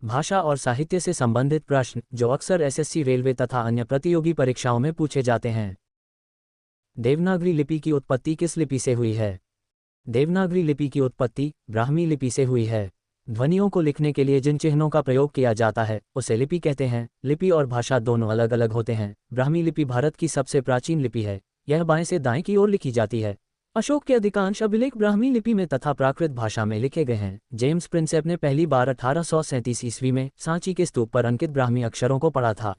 भाषा और साहित्य से संबंधित प्रश्न जो अक्सर एसएससी, रेलवे तथा अन्य प्रतियोगी परीक्षाओं में पूछे जाते हैं। देवनागरी लिपि की उत्पत्ति किस लिपि से हुई है? देवनागरी लिपि की उत्पत्ति ब्राह्मी लिपि से हुई है। ध्वनियों को लिखने के लिए जिन चिन्हों का प्रयोग किया जाता है उसे लिपि कहते हैं। लिपि और भाषा दोनों अलग अलग होते हैं। ब्राह्मी लिपि भारत की सबसे प्राचीन लिपि है। यह बाएं से दाएं की ओर लिखी जाती है। अशोक के अधिकांश अभिलेख ब्राह्मी लिपि में तथा प्राकृत भाषा में लिखे गए हैं। जेम्स प्रिंसेप ने पहली बार 1837 ईस्वी में सांची के स्तूप पर अंकित ब्राह्मी अक्षरों को पढ़ा था।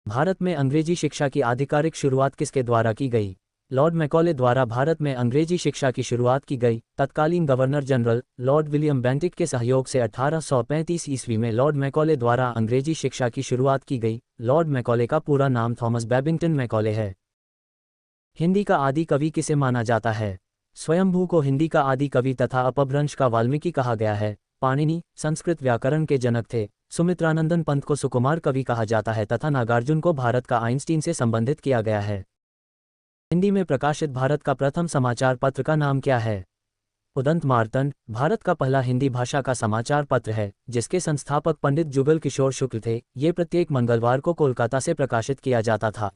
भारत में अंग्रेजी शिक्षा की आधिकारिक शुरुआत किसके द्वारा की गई? लॉर्ड मैकॉले द्वारा भारत में अंग्रेजी शिक्षा की शुरुआत की गई। तत्कालीन governor general Lord William Bentinck के सहयोग से 1835 ईस्वी में लॉर्ड मैकॉले द्वारा अंग्रेजी शिक्षा की शुरुआत की गई। लॉर्ड मैकॉले का पूरा नाम थॉमस बैबिंगटन मैकॉले है। हिंदी का आदि कवि किसे माना जाता है? स्वयंभू को हिंदी का आदि कवि तथा अपभ्रंश का वाल्मीकि कहा गया है। पाणिनि संस्कृत व्याकरण के जनक थे। सुमित्रानंदन पंत को सुकुमार कवि कहा जाता है तथा नागार्जुन को भारत का आइंस्टीन से संबंधित किया गया है। हिंदी में प्रकाशित भारत का प्रथम समाचार पत्र का नाम क्या है? उदंत मार्तंड भारत का पहला हिंदी भाषा का समाचार पत्र है, जिसके संस्थापक पंडित जुगल किशोर शुक्ल थे। ये प्रत्येक मंगलवार को कोलकाता से प्रकाशित किया जाता था।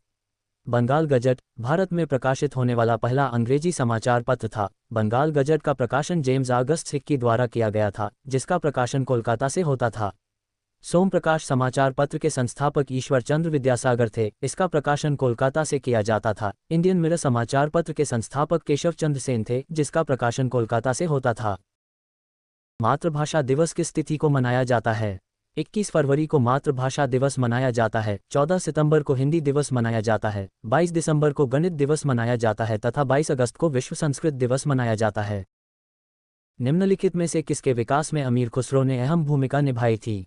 बंगाल गजट भारत में प्रकाशित होने वाला पहला अंग्रेजी समाचार पत्र था। बंगाल गजट का प्रकाशन जेम्स ऑगस्ट हिक्की द्वारा किया गया था, जिसका प्रकाशन कोलकाता से होता था। सोम प्रकाश समाचार पत्र के संस्थापक ईश्वर चंद्र विद्यासागर थे। इसका प्रकाशन कोलकाता से किया जाता था। इंडियन मिरर समाचार पत्र के संस्थापक केशव चंद्र सेन थे, जिसका प्रकाशन कोलकाता से होता था। मातृभाषा दिवस किस तिथि को मनाया जाता है? 21 फरवरी को मातृभाषा दिवस मनाया जाता है। 14 सितंबर को हिंदी दिवस मनाया जाता है। 22 दिसंबर को गणित दिवस मनाया जाता है तथा 22 अगस्त को विश्व संस्कृत दिवस मनाया जाता है। निम्नलिखित में से किसके विकास में अमीर खुसरो ने अहम भूमिका निभाई थी?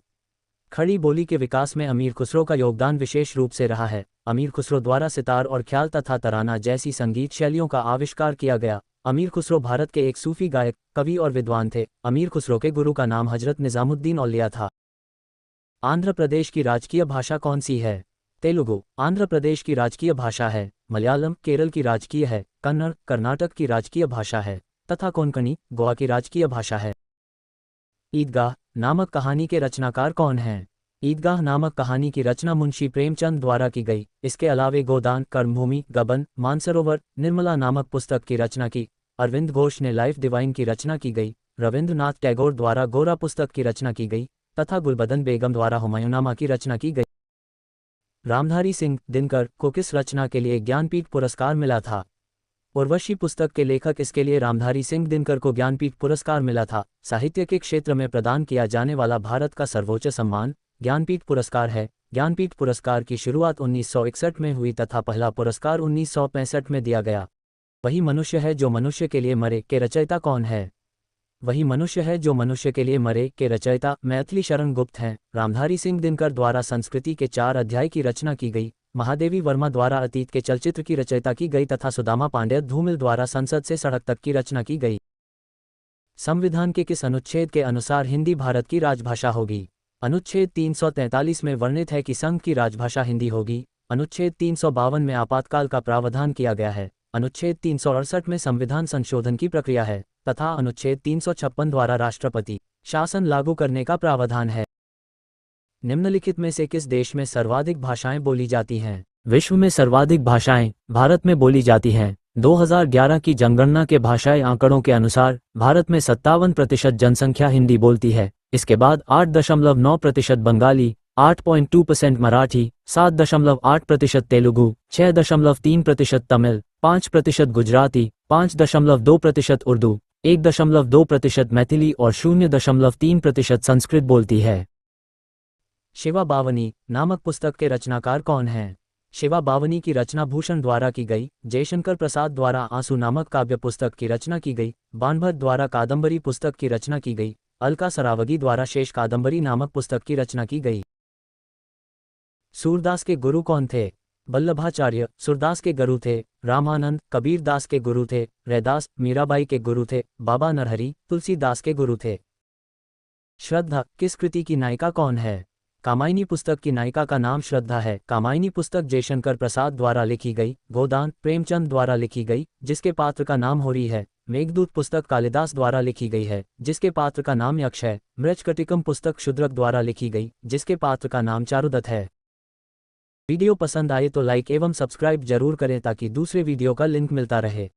खड़ी बोली के विकास में अमीर खुसरो का योगदान विशेष रूप से रहा है। अमीर खुसरो द्वारा सितार और ख्याल तथा तराना जैसी संगीत शैलियों का आविष्कार किया गया। अमीर खुसरो भारत के एक सूफी गायक, कवि और विद्वान थे। अमीर खुसरो के गुरु का नाम हजरत निजामुद्दीन औलिया था। आंध्र प्रदेश की राजकीय भाषा कौन सी है? तेलुगु आंध्र प्रदेश की राजकीय भाषा है। मलयालम केरल की राजकीय है। कन्नड़ कर्नाटक की राजकीय भाषा है तथा कोंकणी गोवा की राजकीय भाषा है। ईदगाह नामक कहानी के रचनाकार कौन हैं? ईदगाह नामक कहानी की रचना मुंशी प्रेमचंद द्वारा की गई। इसके अलावे गोदान, कर्मभूमि, गबन, मानसरोवर, निर्मला नामक पुस्तक की रचना की। अरविंद घोष ने लाइफ डिवाइन की रचना की गई। रविंद्रनाथ टैगोर द्वारा गोरा पुस्तक की रचना की गई तथा गुलबदन बेगम द्वारा हुमायूंनामा की रचना की गई। रामधारी सिंह दिनकर को किस रचना के लिए ज्ञानपीठ पुरस्कार मिला था? उर्वशी पुस्तक के लेखक। इसके लिए रामधारी सिंह दिनकर को ज्ञानपीठ पुरस्कार मिला था। साहित्य के क्षेत्र में प्रदान किया जाने वाला भारत का सर्वोच्च सम्मान ज्ञानपीठ पुरस्कार है। ज्ञानपीठ पुरस्कार की शुरुआत 1961 में हुई तथा पहला पुरस्कार 1965 में दिया गया। वही मनुष्य है जो मनुष्य के लिए मरे के रचयिता कौन है? वही मनुष्य है जो मनुष्य के लिए मरे के रचयिता मैथिली शरण गुप्त हैं। रामधारी सिंह दिनकर द्वारा संस्कृति के 4 अध्याय की रचना की गई। महादेवी वर्मा द्वारा अतीत के चलचित्र की रचयिता की गई तथा सुदामा पांडेय धूमिल द्वारा संसद से सड़क तक की रचना की गई। संविधान के किस अनुच्छेद के अनुसार हिंदी भारत की राजभाषा होगी? अनुच्छेद 343 में वर्णित है कि संघ की राजभाषा हिंदी होगी। अनुच्छेद 352 में आपातकाल का प्रावधान किया गया है। अनुच्छेद 368 में संविधान संशोधन की प्रक्रिया है तथा अनुच्छेद 356 द्वारा राष्ट्रपति शासन लागू करने का प्रावधान है। निम्नलिखित में से किस देश में सर्वाधिक भाषाएं बोली जाती हैं? विश्व में सर्वाधिक भाषाएं भारत में बोली जाती हैं। 2011 की जनगणना के भाषाई आंकड़ों के अनुसार भारत में 57% जनसंख्या हिंदी बोलती है। इसके बाद 8.9% बंगाली, 8.2% मराठी, 7.8% तेलुगु, 6.3% तमिल, 5% गुजराती, 5.2% उर्दू, 1.2% मैथिली और 0.3% संस्कृत बोलती है। शिवा बावनी नामक पुस्तक के रचनाकार कौन हैं? शिवा बावनी की रचना भूषण द्वारा की गई। जयशंकर प्रसाद द्वारा आंसू नामक काव्य पुस्तक की रचना की गई। बाणभट्ट द्वारा कादंबरी पुस्तक की रचना की गई। अलका सरावगी द्वारा शेष कादंबरी नामक पुस्तक की रचना की गई। सूरदास के गुरु कौन थे? वल्लभाचार्य सूरदास के गुरु थे। रामानंद कबीर दास के गुरु थे। रैदास मीराबाई के गुरु थे। बाबा नरहरि तुलसीदास के गुरु थे। श्रद्धा किस कृति की नायिका कौन है? कामायनी पुस्तक की नायिका का नाम श्रद्धा है। कामायनी पुस्तक जयशंकर प्रसाद द्वारा लिखी गई। गोदान प्रेमचंद द्वारा लिखी गई, जिसके पात्र का नाम होरी है। मेघदूत पुस्तक कालिदास द्वारा लिखी गई है, जिसके पात्र का नाम यक्ष है। मृच्छकटिकम पुस्तक शूद्रक द्वारा लिखी गई, जिसके पात्र का नाम चारुदत्त है। वीडियो पसंद आए तो लाइक एवं सब्सक्राइब जरूर करें ताकि दूसरे वीडियो का लिंक मिलता रहे।